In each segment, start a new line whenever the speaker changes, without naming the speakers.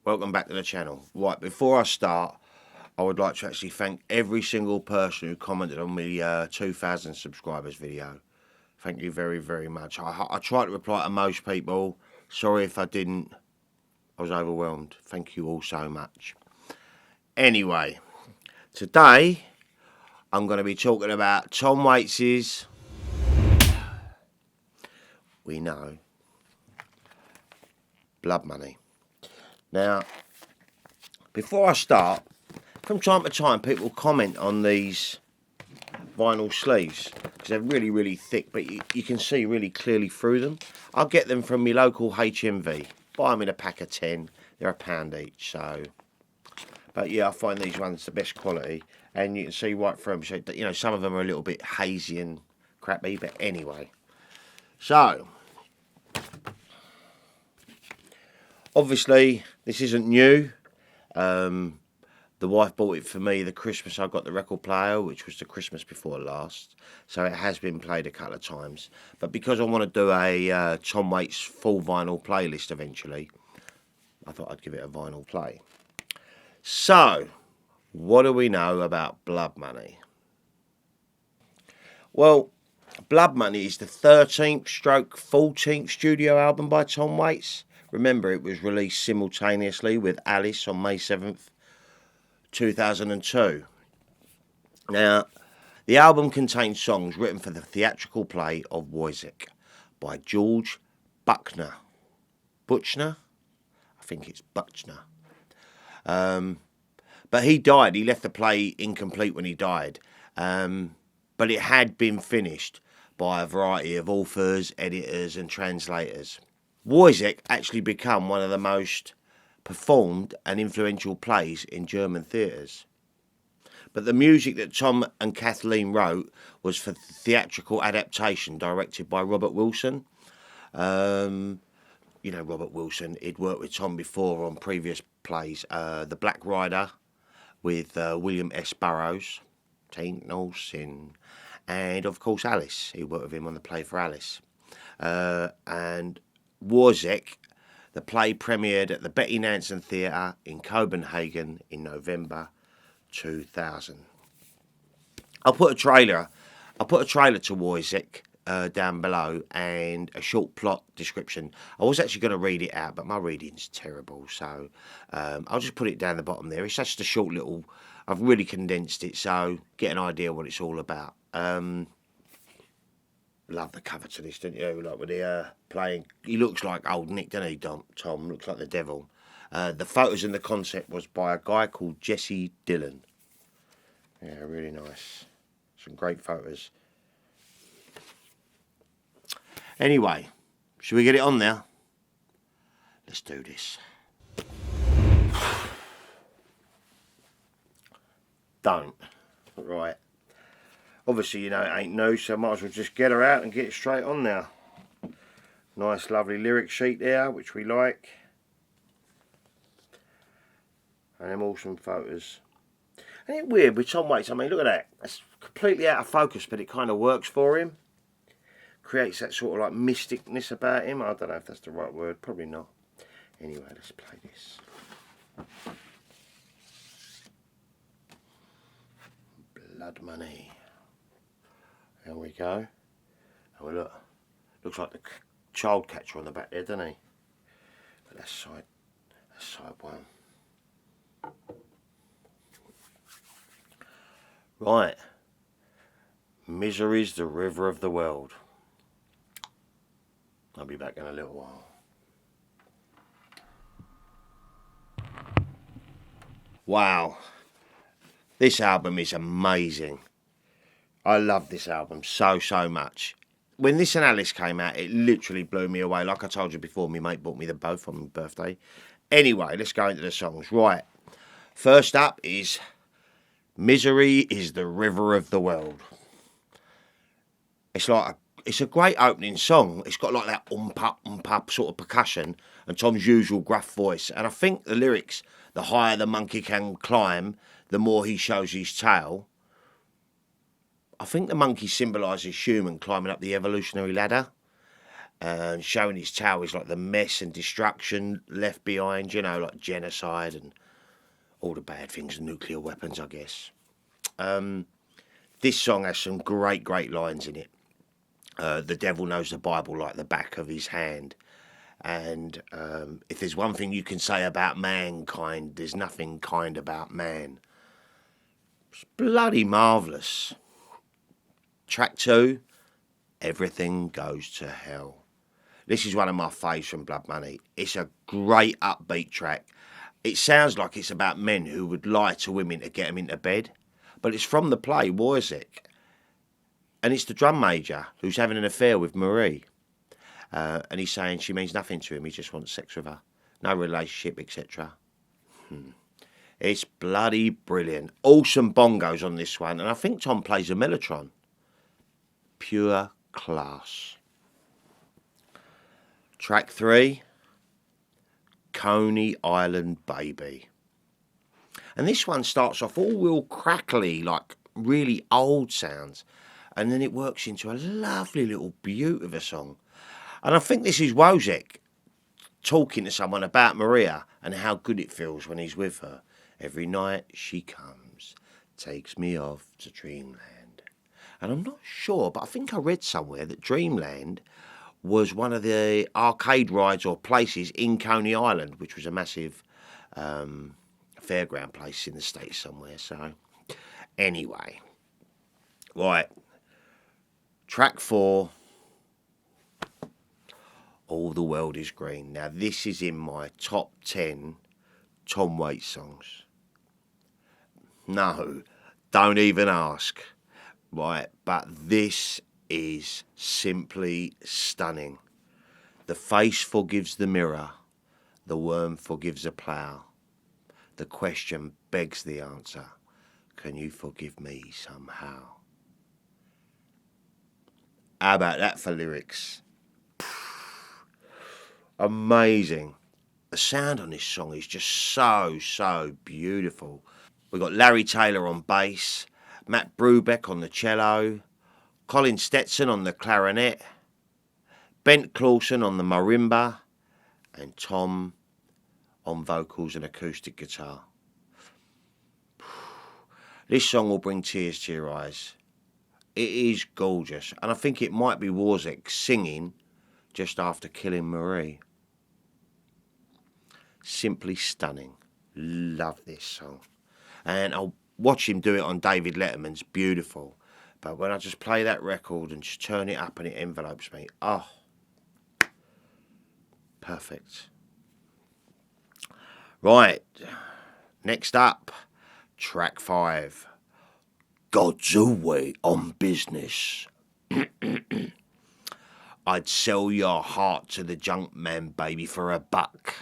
welcome back to the channel. Right, before I start, I would like to actually thank every single person who commented on the 2,000 subscribers video. Thank you very, very much. I tried to reply to most people. Sorry if I didn't. I was overwhelmed. Thank you all so much. Anyway, today I'm going to be talking about Tom Waits's We Know Blood Money. Now, before I start, from time to time people comment on these vinyl sleeves because they're really, really thick, but you can see really clearly through them. I'll get them from my local HMV. Buy them in a pack of 10. They're £1 each. So, but yeah, I find these ones the best quality, and you can see right through them. So, you know, some of them are a little bit hazy and crappy, but anyway. So, obviously, this isn't new. The wife bought it for me the Christmas I got the record player, which was the Christmas before last. So it has been played a couple of times. But because I want to do a Tom Waits full vinyl playlist eventually, I thought I'd give it a vinyl play. So, what do we know about Blood Money? Well, Blood Money is the 13th/14th studio album by Tom Waits. Remember, it was released simultaneously with Alice on May 7th, 2002. Now, the album contains songs written for the theatrical play of Woyzeck by George Buchner. Buchner? I think it's Buchner. But he died. He left the play incomplete when he died. But it had been finished by a variety of authors, editors and translators. Woyzeck actually became one of the most performed and influential plays in German theatres. But the music that Tom and Kathleen wrote was for theatrical adaptation directed by Robert Wilson. You know Robert Wilson, he'd worked with Tom before on previous plays. The Black Rider with William S. Burroughs, Taint No Sin, and of course Alice. He worked with him on the play for Alice. And Woyzeck, the play premiered at the Betty Nansen Theatre in Copenhagen in November 2000. I'll put a trailer to Woyzeck down below and a short plot description. I was actually going to read it out, but my reading's terrible, so I'll just put it down the bottom there. It's just a short little. I've really condensed it, so get an idea what it's all about. Love the cover to this, don't you? Like with the playing, he looks like old Nick, doesn't he? Tom looks like the devil. The photos and the concept was by a guy called Jesse Dillon. Yeah, really nice. Some great photos. Anyway, should we get it on now? Let's do this. Don't. Right. Obviously, you know, it ain't new, so I might as well just get her out and get it straight on now. Nice, lovely lyric sheet there, which we like. And them awesome photos. Ain't it weird with Tom Waits? I mean, look at that. That's completely out of focus, but it kind of works for him. Creates that sort of like mysticness about him. I don't know if that's the right word. Probably not. Anyway, let's play this. Blood Money. There we go. Oh, look. Looks like the child catcher on the back there, doesn't he? But that's side one. Right. Misery's the river of the world. I'll be back in a little while. Wow. This album is amazing. I love this album so much. When this and Alice came out, it literally blew me away. Like I told you before, my mate bought me them both on my birthday. Anyway, let's go into the songs. Right. First up is Misery is the River of the World. It's a great opening song. It's got like that ump-up sort of percussion and Tom's usual gruff voice. And I think the lyrics, the higher the monkey can climb, the more he shows his tail. I think the monkey symbolises human climbing up the evolutionary ladder. and showing his towers like the mess and destruction left behind, you know, like genocide and all the bad things, nuclear weapons, I guess. This song has some great lines in it. The devil knows the Bible like the back of his hand. And if there's one thing you can say about mankind, there's nothing kind about man. It's bloody marvellous. Track 2, Everything Goes to Hell. This is one of my faves from Blood Money. It's a great upbeat track. It sounds like it's about men who would lie to women to get them into bed. But it's from the play Woyzeck. And it's the drum major who's having an affair with Marie. And he's saying she means nothing to him. He just wants sex with her. No relationship, etc. It's bloody brilliant. Awesome bongos on this one. And I think Tom plays a mellotron. Pure class. Track 3, Coney Island Baby. And this one starts off all real crackly, like really old sounds. And then it works into a lovely little beaut of a song. And I think this is Woyzeck talking to someone about Maria and how good it feels when he's with her. Every night she comes, takes me off to Dreamland. And I'm not sure, but I think I read somewhere that Dreamland was one of the arcade rides or places in Coney Island, which was a massive fairground place in the States somewhere. So, anyway. Right. Track 4, All the World is Green. Now, this is in my top 10 Tom Waits songs. No, don't even ask. Right, but this is simply stunning. The face forgives the mirror. The worm forgives a plough. The question begs the answer. Can you forgive me somehow? How about that for lyrics? Amazing. The sound on this song is just so beautiful. We've got Larry Taylor on bass, Matt Brubeck on the cello, Colin Stetson on the clarinet, Bent Clawson on the marimba, and Tom on vocals and acoustic guitar. This song will bring tears to your eyes. It is gorgeous, and I think it might be Woyzeck singing just after killing Marie. Simply stunning. Love this song. And I'll watch him do it on David Letterman's beautiful. But when I just play that record and just turn it up and it envelopes me, oh, perfect. Right, next up, track 5, God's Away on Business. I'd sell your heart to the junk man, baby, for a buck.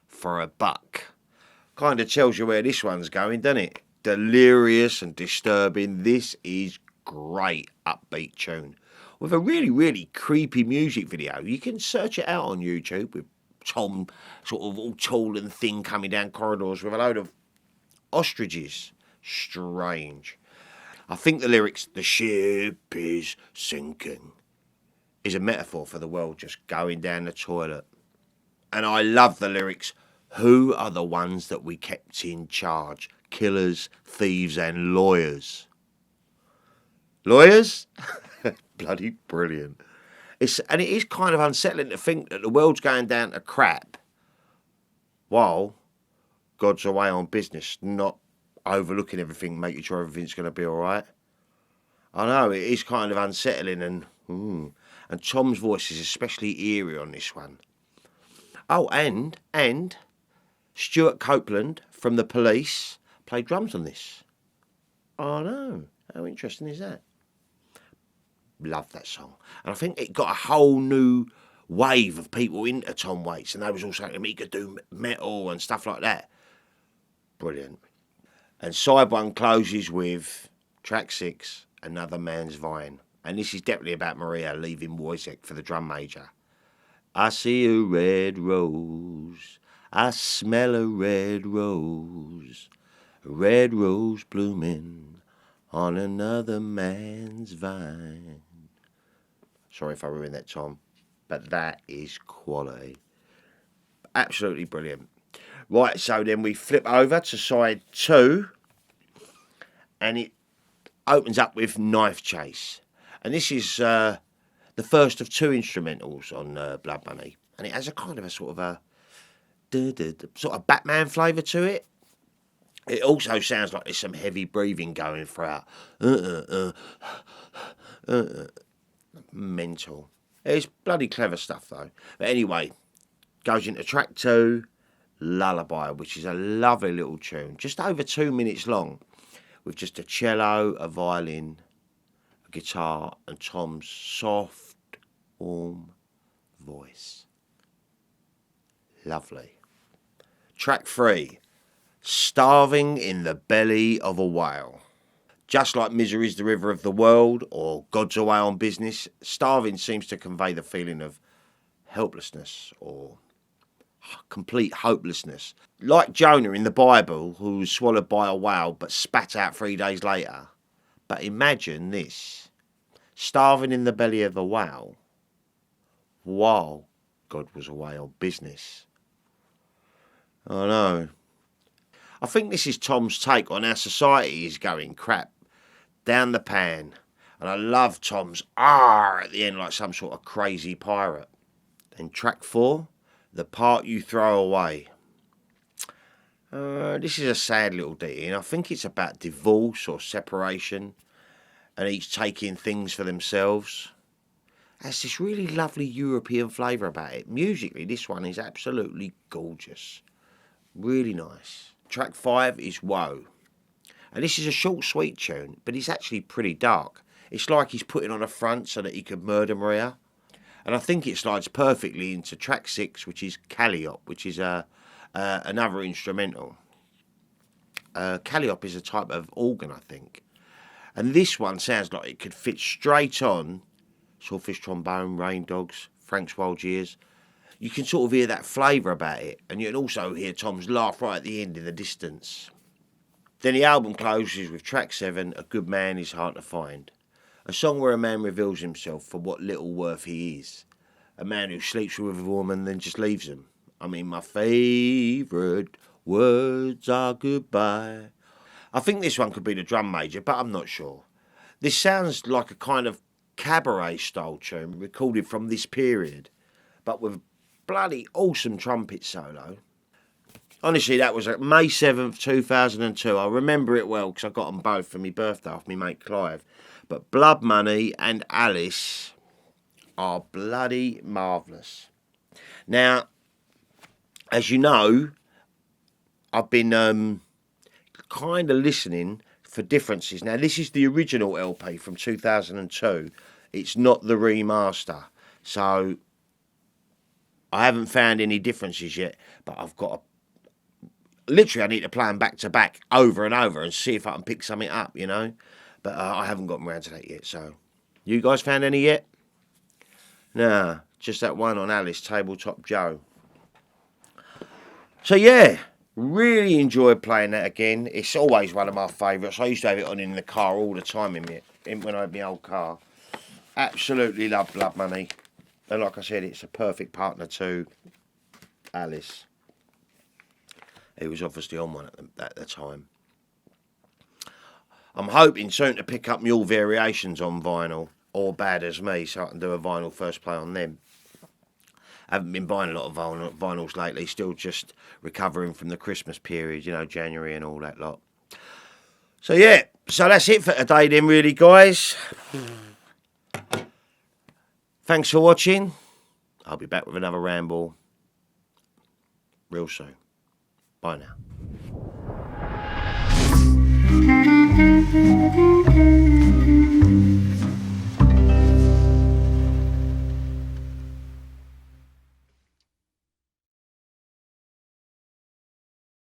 For a buck. Kind of tells you where this one's going, doesn't it? Delirious and disturbing. This is great upbeat tune with a really creepy music video. You can search it out on YouTube with Tom sort of all tall and thin coming down corridors with a load of ostriches. Strange. I think the lyrics, the ship is sinking, is a metaphor for the world just going down the toilet. And I love the lyrics, who are the ones that we kept in charge? Killers, thieves and lawyers. Lawyers? Bloody brilliant. And it is kind of unsettling to think that the world's going down to crap while God's away on business, not overlooking everything, making sure everything's going to be all right. I know, it is kind of unsettling, and Tom's voice is especially eerie on this one. Oh, and Stuart Copeland from The Police played drums on this. Oh, no. How interesting is that? Love that song. And I think it got a whole new wave of people into Tom Waits, and they was all saying he could do metal and stuff like that. Brilliant. And side 1 closes with track 6, Another Man's Vine. And this is definitely about Maria leaving Woyzeck for the drum major. I see a red rose, I smell a red rose blooming on another man's vine. Sorry if I ruined that, Tom. but that is quality. Absolutely brilliant. Right, so then we flip over to side 2, and it opens up with Knife Chase. And this is the first of 2 instrumentals on Blood Money. And it has a kind of a sort of Batman flavour to it. It also sounds like there's some heavy breathing going throughout. Mental. It's bloody clever stuff though. But anyway, goes into track 2, Lullaby, which is a lovely little tune, just over 2 minutes long, with just a cello, a violin, a guitar, and Tom's soft, warm voice. Lovely. Track 3, Starving in the Belly of a Whale. Just like Misery's the River of the World or God's Away on Business, starving seems to convey the feeling of helplessness or complete hopelessness. Like Jonah in the Bible, who was swallowed by a whale but spat out 3 days later. But imagine this, starving in the belly of a whale while God was away on business. I know. I think this is Tom's take on how society is going crap, down the pan. And I love Tom's "ah" at the end, like some sort of crazy pirate. Then track 4, The Part You Throw Away. This is a sad little ditty, and I think it's about divorce or separation, and each taking things for themselves. It has this really lovely European flavour about it. Musically, this one is absolutely gorgeous. Really nice. Track 5 is Woe. And this is a short, sweet tune, but it's actually pretty dark. It's like he's putting on a front so that he could murder Maria. And I think it slides perfectly into track 6, which is Calliope, which is another instrumental. Calliope is a type of organ, I think. And this one sounds like it could fit straight on Swordfish Trombone, Rain Dogs, Frank's Wild Years. You can sort of hear that flavour about it, and you can also hear Tom's laugh right at the end in the distance. Then the album closes with track 7, A Good Man Is Hard to Find. A song where a man reveals himself for what little worth he is. A man who sleeps with a woman then just leaves them. I mean, my favourite words are goodbye. I think this one could be the drum major, but I'm not sure. This sounds like a kind of cabaret style tune recorded from this period, but with bloody awesome trumpet solo. Honestly, that was May 7th, 2002. I remember it well because I got them both for my birthday off my mate Clive. But Blood Money and Alice are bloody marvellous. Now, as you know, I've been kind of listening for differences. Now, this is the original LP from 2002. It's not the remaster. So, I haven't found any differences yet. But I've got literally, I need to play them back to back over and over and see if I can pick something up, you know. But I haven't gotten around to that yet. So, you guys found any yet? Nah, just that one on Alice, Tabletop Joe. So, yeah. Really enjoyed playing that again. It's always one of my favourites. I used to have it on in the car all the time when I had my old car. Absolutely love Blood Money. And like I said, it's a perfect partner to Alice. He was obviously on one at the time. I'm hoping soon to pick up Mule Variations on vinyl, or Bad As Me, so I can do a vinyl first play on them. I haven't been buying a lot of vinyls lately, still just recovering from the Christmas period, you know, January and all that lot. So yeah, so that's it for today then really, guys. Thanks for watching. I'll be back with another ramble real soon. Bye now.